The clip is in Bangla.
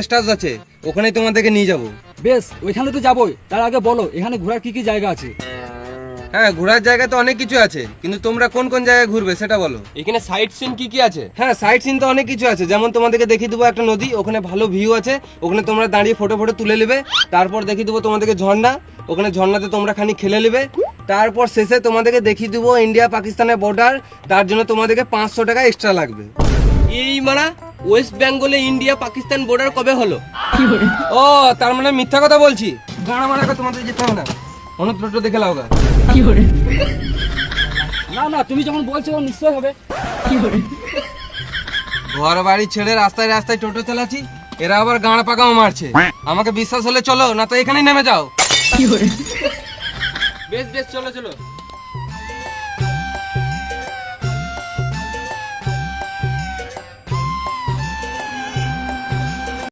স্টার্স আছে, ওখানে তোমাদেরকে নিয়ে যাব। বেশ, ওইখানে তো যাবোই। তার আগে বলো এখানে ঘোরার কি কি জায়গা আছে? হ্যাঁ, ঘোরার জায়গা তো অনেক কিছু আছে, কিন্তু তোমরা কোন কোন জায়গায় ঘুরবে সেটা বলো। এখানে সাইট সিন কি কি আছে? হ্যাঁ, সাইট সিন তো অনেক কিছু আছে, যেমন তোমাদেরকে দেখিয়ে দেবো একটা নদী, ওখানে ভালো ভিউ আছে, ওখানে তোমরা দাঁড়িয়ে ফটো ফটো তুলে নেবে। তারপর দেখিয়ে দেবো তোমাদেরকে ঝর্ণা, ওখানে ঝর্ণাতে তোমরা খানি খেলে নেবে। তারপর শেষে তোমাদেরকে দেখিয়ে দেবো ইন্ডিয়া পাকিস্তানের বর্ডার, তার জন্য তোমাদেরকে 500 টাকা এক্সট্রা লাগবে। এই মারা, ওয়েস্ট বেঙ্গলে ইন্ডিয়া পাকিস্তান বর্ডার কবে হলো? ও, তার মানে মিথ্যা কথা বলছি? গাড়া মারা তোমাদের যেতে হবে না, অনুত্রটো দেখে লাও গা। না না, তুমি যখন বলছো নিশ্চয় হবে। ঘর বাড়ি ছেড়ে রাস্তায় রাস্তায় টোটো চালাচ্ছি, এরা আবার গাঁড় পাকাও মারছে। আমাকে বিশ্বাস হলে চলো, না তো এখানেই নেমে যাও। বেশ বেশ, চলো চলো।